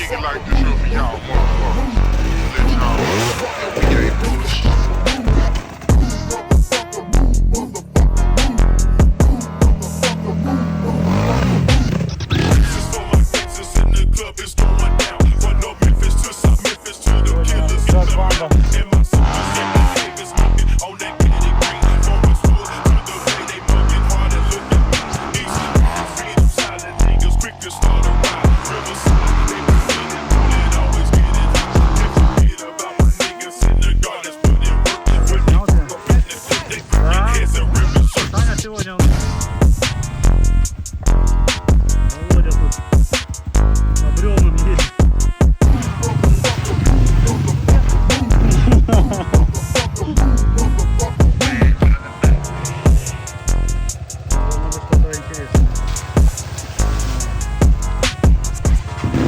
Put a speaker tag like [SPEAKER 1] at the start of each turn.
[SPEAKER 1] nigga like this here for y'all motherfuckers. Let y'all know that we ain't bullshit.
[SPEAKER 2] Володя тут обрел